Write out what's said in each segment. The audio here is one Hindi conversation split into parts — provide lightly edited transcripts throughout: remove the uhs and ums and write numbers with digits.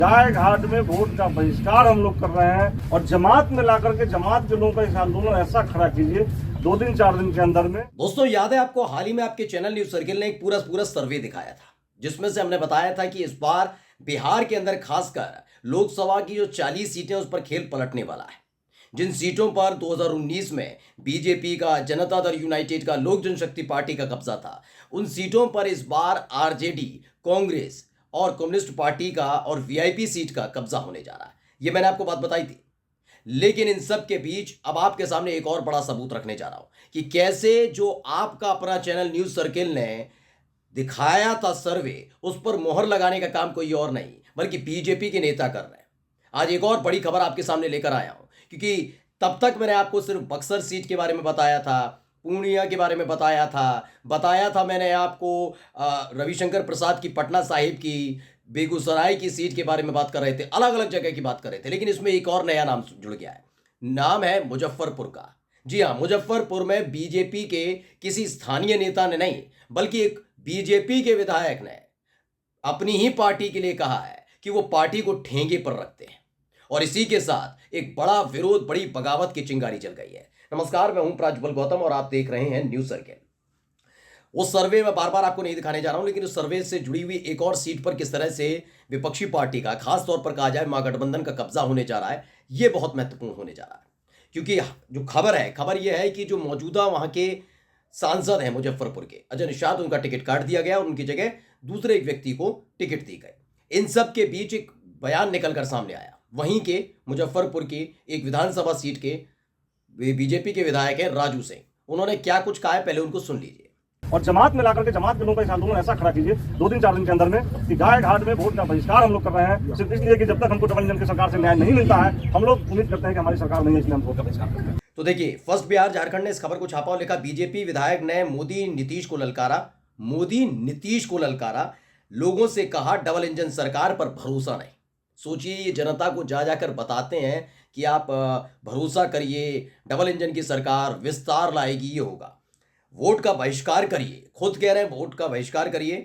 गाय घाट में वोट का बहिष्कार हम लोग कर रहे हैं और जमात में लाकर के जमात के लोगों का इस आंदोलन ऐसा खड़ा कीजिए 2 दिन 4 दिन के अंदर में। दोस्तों याद है आपको, हाल ही में आपके चैनल न्यूज सर्किल ने एक पूरा सर्वे दिखाया था, जिसमें से हमने बताया था कि इस बार बिहार के अंदर खासकर लोकसभा की जो 40 सीटें उस पर खेल पलटने वाला है। जिन सीटों पर 2019 में बीजेपी का, जनता दल यूनाइटेड का, लोक जनशक्ति पार्टी का कब्जा था, उन सीटों पर इस बार आरजेडी, कांग्रेस और कम्युनिस्ट पार्टी का और वीआईपी सीट का कब्जा होने जा रहा है। ये मैंने आपको बात बताई थी। लेकिन इन सब के बीच अब आपके सामने एक और बड़ा सबूत रखने जा रहा हूं कि कैसे जो आपका अपना चैनल न्यूज सर्किल ने दिखाया था सर्वे, उस पर मोहर लगाने का काम कोई और नहीं बल्कि बीजेपी के नेता कर रहे हैं। आज एक और बड़ी खबर आपके सामने लेकर आया हूं, क्योंकि तब तक मैंने आपको सिर्फ बक्सर सीट के बारे में बताया था, पूर्णिया के बारे में बताया था मैंने आपको रविशंकर प्रसाद की पटना साहिब की, बेगूसराय की सीट के बारे में बात कर रहे थे, अलग अलग जगह की बात कर रहे थे। लेकिन इसमें एक और नया नाम जुड़ गया है, नाम है मुजफ्फरपुर का। जी हाँ, मुजफ्फरपुर में बीजेपी के किसी स्थानीय नेता ने नहीं बल्कि एक बीजेपी के विधायक ने अपनी ही पार्टी के लिए कहा है कि वो पार्टी को ठेंगे पर रखते हैं, और इसी के साथ एक बड़ा विरोध, बड़ी बगावत की चिंगारी जल गई है। नमस्कार, मैं हूं प्राज्वल गौतम और आप देख रहे हैं न्यूज सर्किल। उस सर्वे में बार बार आपको नहीं दिखाने जा रहा हूं, लेकिन उस सर्वे से जुड़ी हुई एक और सीट पर किस तरह से विपक्षी पार्टी का, खास तौर पर कहा जाए महागठबंधन का कब्जा होने जा रहा है, यह बहुत महत्वपूर्ण होने जा रहा है। क्योंकि जो खबर यह है कि जो मौजूदा वहां के सांसद हैं मुजफ्फरपुर के, अजय निषाद, उनका टिकट काट दिया गया और उनकी जगह दूसरे एक व्यक्ति को टिकट दी गई। इन सब के बीच एक बयान निकलकर सामने आया, वहीं के मुजफ्फरपुर की एक विधानसभा सीट के बीजेपी के विधायक हैं राजू सिंह। उन्होंने क्या कुछ कहा है, पहले उनको सुन लीजिए। और जमात में लाकर के जमात के लोगों का इस आंदोलन ऐसा खड़ा कीजिए 2 दिन 4 दिन के अंदर में कि गाय घाट में वोट का बहिष्कार हम लोग कर रहे हैं, सिर्फ इसलिए कि जब तक हमको डबल इंजन की सरकार से न्याय नहीं मिलता है, हम लोग उम्मीद करते हैं कि हमारी सरकार नहीं है, इसलिए हम वोट का बहिष्कार करते हैं। तो देखिए, फर्स्ट बिहार झारखंड ने इस खबर को छापा और लिखा, बीजेपी विधायक ने मोदी नीतीश को ललकारा, लोगों से कहा डबल इंजन सरकार पर भरोसा नहीं। सोचिए, ये जनता को जाकर बताते हैं कि आप भरोसा करिए, डबल इंजन की सरकार विस्तार लाएगी, ये होगा, वोट का बहिष्कार करिए। खुद कह रहे हैं वोट का बहिष्कार करिए,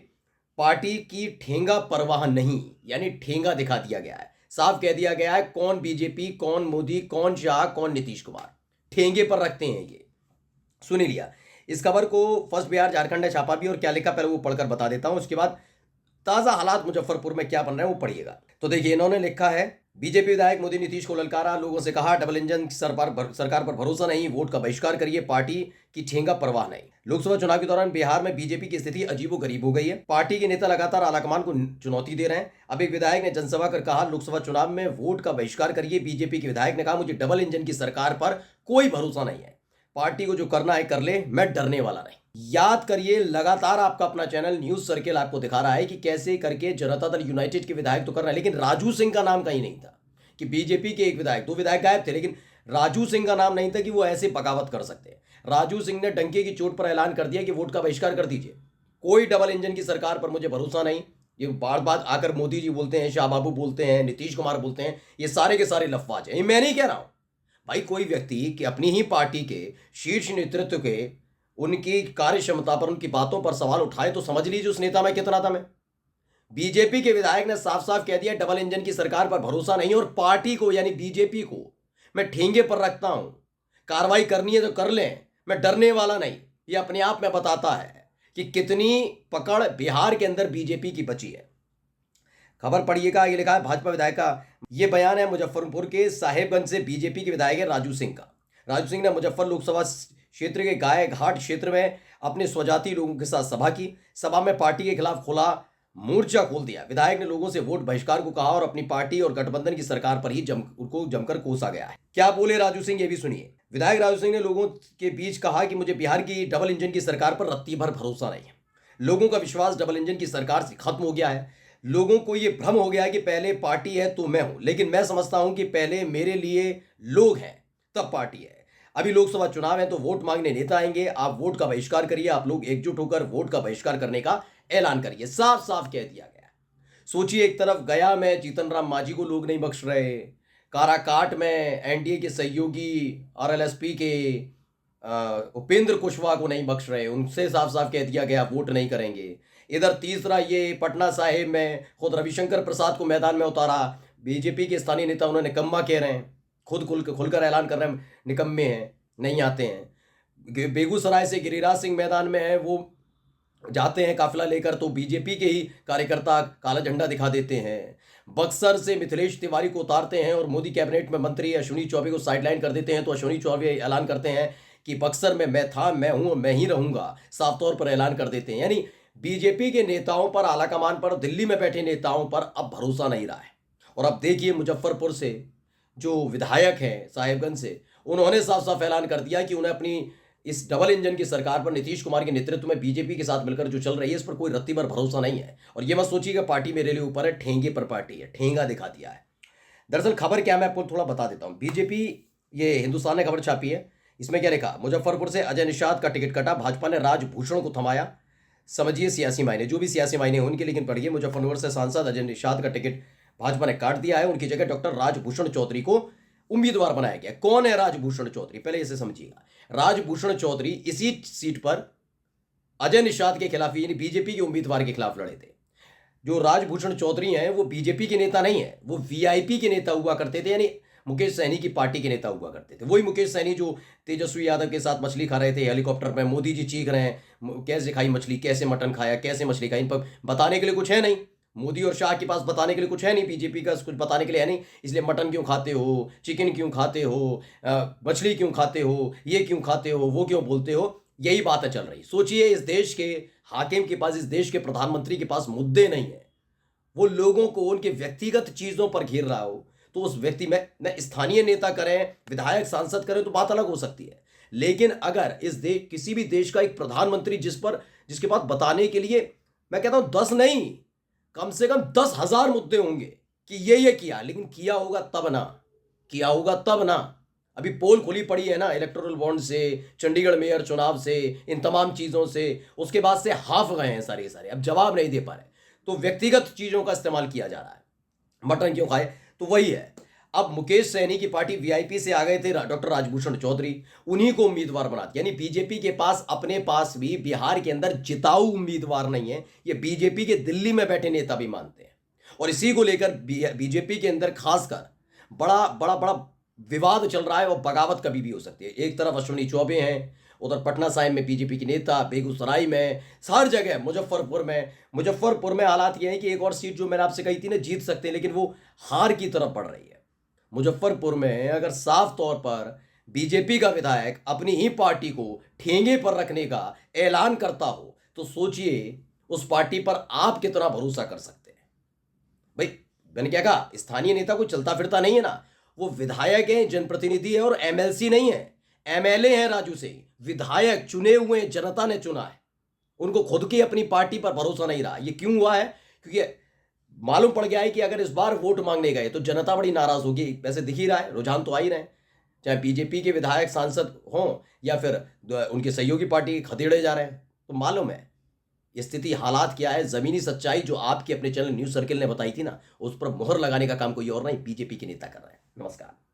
पार्टी की ठेंगा परवाह नहीं, यानी ठेंगा दिखा दिया गया है, साफ कह दिया गया है कौन बीजेपी, कौन मोदी, कौन शाह, कौन नीतीश कुमार ठेंगे पर रखते हैं। ये सुन लिया। इस खबर को फर्स्ट बिहार झारखंड ने छापा भी, और क्या लिखा पहले वो पढ़कर बता देता हूं, उसके बाद ताजा हालात मुजफ्फरपुर में क्या बन रहे हैं वो पढ़िएगा। तो देखिए, इन्होंने लिखा है, बीजेपी विधायक मोदी नीतीश को ललकारा, लोगों से कहा डबल इंजन सरकार पर भरोसा नहीं, वोट का बहिष्कार करिए, पार्टी की ठेंगा परवाह नहीं। लोकसभा चुनाव के दौरान बिहार में बीजेपी की स्थिति अजीबोगरीब हो गई है, पार्टी के नेता लगातार आलाकमान को चुनौती दे रहे हैं। अब एक विधायक ने जनसभा कर कहा लोकसभा चुनाव में वोट का बहिष्कार करिए। बीजेपी के विधायक ने कहा मुझे डबल इंजन की सरकार पर कोई भरोसा नहीं है, पार्टी को जो करना है कर ले, मैं डरने वाला नहीं। याद करिए, लगातार आपका अपना चैनल न्यूज सर्किल आपको दिखा रहा है कि कैसे करके जनता दल यूनाइटेड के विधायक तो कर रहे हैं, लेकिन राजू सिंह का नाम कहीं नहीं था कि बीजेपी के एक विधायक, 2 विधायक गायब थे, लेकिन राजू सिंह का नाम नहीं था कि वो ऐसे बगावत कर सकते हैं। राजू सिंह ने डंके की चोट पर ऐलान कर दिया कि वोट का बहिष्कार कर दीजिए, कोई डबल इंजन की सरकार पर मुझे भरोसा नहीं। ये बार बार आकर मोदी जी बोलते हैं, शाह बाबू बोलते हैं, नीतीश कुमार बोलते हैं, ये सारे के सारे लफवाज हैं। ये मैं नहीं कह रहा हूं भाई, कोई व्यक्ति कि अपनी ही पार्टी के शीर्ष नेतृत्व के, उनकी कार्य क्षमता पर, उनकी बातों पर सवाल उठाए तो समझ लीजिए उस नेता में कितना था। मैं बीजेपी के विधायक ने साफ साफ कह दिया डबल इंजन की सरकार पर भरोसा नहीं, और पार्टी को यानी बीजेपी को मैं ठेंगे पर रखता हूं, कार्रवाई करनी है तो कर लें, मैं डरने वाला नहीं। यह अपने आप में बताता है कि कितनी पकड़ बिहार के अंदर बीजेपी की बची है। खबर पढ़िएगा, ये लिखा है भाजपा विधायक का, यह बयान है मुजफ्फरपुर के साहेबगंज से बीजेपी के विधायक है राजू सिंह का। राजू सिंह ने मुजफ्फर लोकसभा क्षेत्र के गाय घाट क्षेत्र में अपने स्वजाति लोगों के साथ सभा की। सभा में पार्टी के खिलाफ खुला मोर्चा खोल दिया। विधायक ने लोगों से वोट बहिष्कार को कहा और अपनी पार्टी और गठबंधन की सरकार पर ही जमकर कोसा गया है। क्या बोले राजू सिंह, ये भी सुनिए। विधायक राजू सिंह ने लोगों के बीच कहा कि मुझे बिहार की डबल इंजन की सरकार पर रत्ती भर भरोसा नहीं है। लोगों का विश्वास डबल इंजन की सरकार से खत्म हो गया है। लोगों को यह भ्रम हो गया है कि पहले पार्टी है तो मैं हूं, लेकिन मैं समझता हूं कि पहले मेरे लिए लोग हैं तब पार्टी है। अभी लोकसभा चुनाव है तो वोट मांगने नेता आएंगे, आप वोट का बहिष्कार करिए, आप लोग एकजुट होकर वोट का बहिष्कार करने का ऐलान करिए। साफ साफ कह दिया गया। सोचिए, एक तरफ गया में जीतन राम मांझी को लोग नहीं बख्श रहे, काराकाट में एनडीए के सहयोगी आरएलएसपी के उपेंद्र कुशवाहा को नहीं बख्श रहे, उनसे साफ साफ कह दिया गया वोट नहीं करेंगे। इधर तीसरा ये पटना साहिब में खुद रविशंकर प्रसाद को मैदान में उतारा। बीजेपी के स्थानीय नेता उन्हें निकम्मा कह रहे हैं, खुद खुलकर ऐलान कर रहे हैं निकम्मे हैं, नहीं आते हैं। बेगूसराय से गिरिराज सिंह मैदान में है, वो जाते हैं काफिला लेकर तो बीजेपी के ही कार्यकर्ता काला झंडा दिखा देते हैं। बक्सर से मिथिलेश तिवारी को उतारते हैं और मोदी कैबिनेट में मंत्री अश्विनी चौबे को साइडलाइन कर देते हैं, तो अश्विनी चौबे ऐलान करते हैं कि बक्सर में मैं था, मैं हूं, मैं ही रहूंगा, साफ तौर पर ऐलान कर देते हैं। यानी बीजेपी के नेताओं पर, आलाकमान पर, दिल्ली में बैठे नेताओं पर अब भरोसा नहीं रहा है। और अब देखिए मुजफ्फरपुर से जो विधायक हैं साहेबगंज से, उन्होंने साफ साफ ऐलान कर दिया कि उन्हें अपनी इस डबल इंजन की सरकार पर नीतीश कुमार के नेतृत्व में बीजेपी के साथ मिलकर जो चल रही है, इस पर कोई रत्ती भर भरोसा नहीं है। और ये मत सोचिएगा पार्टी मेरे लिए ऊपर है, ठेंगे पर पार्टी है, ठेंगा दिखा दिया है। दरअसल खबर क्या, मैं आपको थोड़ा बता देता हूँ। बीजेपी, ये हिंदुस्तान ने खबर छापी है, इसमें क्या लिखा, मुजफ्फरपुर से अजय निषाद का टिकट कटा, भाजपा ने राजभूषण को थमाया। समझिए सियासी मायने, जो भी सियासी मायने हैं उनके, लेकिन पढ़िए मुजफ्फरपुर से सांसद अजय निषाद का टिकट भाजपा ने काट दिया है। उनकी जगह डॉक्टर राजभूषण चौधरी को उम्मीदवार बनाया गया। कौन है राजभूषण चौधरी, पहले इसे समझिएगा। राजभूषण चौधरी इसी सीट पर अजय निषाद के खिलाफ, यानी बीजेपी के उम्मीदवार के खिलाफ लड़े थे। जो राजभूषण चौधरी हैं वो बीजेपी के नेता नहीं है, वो वीआईपी के नेता हुआ करते थे, यानी मुकेश सहनी की पार्टी के नेता हुआ करते थे। वही मुकेश सहनी जो तेजस्वी यादव के साथ मछली खा रहे थे हेलीकॉप्टर में, मोदी जी चीख रहे हैं कैसे खाई मछली, कैसे मटन खाया, कैसे मछली खाई, इन पर बताने के लिए कुछ है नहीं। मोदी और शाह के पास बताने के लिए कुछ है नहीं, बीजेपी का कुछ बताने के लिए है नहीं, इसलिए मटन क्यों खाते हो, चिकन क्यों खाते हो, मछली क्यों खाते हो, ये क्यों खाते हो, वो क्यों बोलते हो, यही बातें चल रही। सोचिए इस देश के हाकिम के पास, इस देश के प्रधानमंत्री के पास मुद्दे नहीं है, वो लोगों को उनके व्यक्तिगत चीजों पर घेर रहा हो, तो उस व्यक्ति में न स्थानीय नेता करें, विधायक सांसद करें तो बात अलग हो सकती है। लेकिन अगर इस देश, किसी भी देश का एक प्रधानमंत्री जिसके पास बताने के लिए, मैं कहता हूं 10 नहीं, कम से कम 10,000 मुद्दे होंगे कि ये किया, लेकिन किया होगा तब ना, किया होगा तब ना। अभी पोल खुली पड़ी है ना, इलेक्टोरल बॉन्ड से, चंडीगढ़ मेयर चुनाव से, इन तमाम चीजों से, उसके बाद से हाफ गए हैं सारे सारे, अब जवाब नहीं दे पा रहे, तो व्यक्तिगत चीजों का इस्तेमाल किया जा रहा है। मटन क्यों खाए, तो वही है। अब मुकेश सहनी की पार्टी वीआईपी से आ गए थे डॉक्टर राजभूषण चौधरी, उन्हीं को उम्मीदवार बना दिया। यानी बीजेपी के पास, अपने पास भी बिहार के अंदर जिताऊ उम्मीदवार नहीं है, ये बीजेपी के दिल्ली में बैठे नेता भी मानते हैं। और इसी को लेकर बीजेपी के अंदर खासकर बड़ा बड़ा बड़ा विवाद चल रहा है, और बगावत कभी भी हो सकती है। एक तरफ अश्विनी चौबे हैं, उधर पटना साहिब में बीजेपी के नेता, बेगूसराय में, हर जगह, मुजफ्फरपुर में हालात ये है कि एक और सीट जो मैंने आपसे कही थी ना जीत सकते हैं, लेकिन वो हार की तरफ बढ़ रही है। मुजफ्फरपुर में अगर साफ तौर पर बीजेपी का विधायक अपनी ही पार्टी को ठेंगे पर रखने का ऐलान करता हो, तो सोचिए उस पार्टी पर आप कितना भरोसा कर सकते हैं। भाई मैंने क्या कहा, स्थानीय नेता कोई चलता फिरता नहीं है ना, वो विधायक है, जनप्रतिनिधि है, और एमएलसी नहीं है, एमएलए है राजू से, विधायक चुने हुए, जनता ने चुना है, उनको खुद की अपनी पार्टी पर भरोसा नहीं रहा। ये क्यों हुआ है, क्योंकि मालूम पड़ गया है कि अगर इस बार वोट मांगने गए तो जनता बड़ी नाराज होगी। वैसे दिख ही रहा है, रुझान तो आ ही रहे हैं, चाहे बीजेपी के विधायक सांसद हों या फिर उनके सहयोगी पार्टी खदेड़े जा रहे हैं। तो मालूम है स्थिति, हालात क्या है, जमीनी सच्चाई जो आपके अपने चैनल न्यूज सर्किल ने बताई थी ना, उस पर मुहर लगाने का काम कोई और नहीं, बीजेपी के नेता कर रहे हैं। नमस्कार।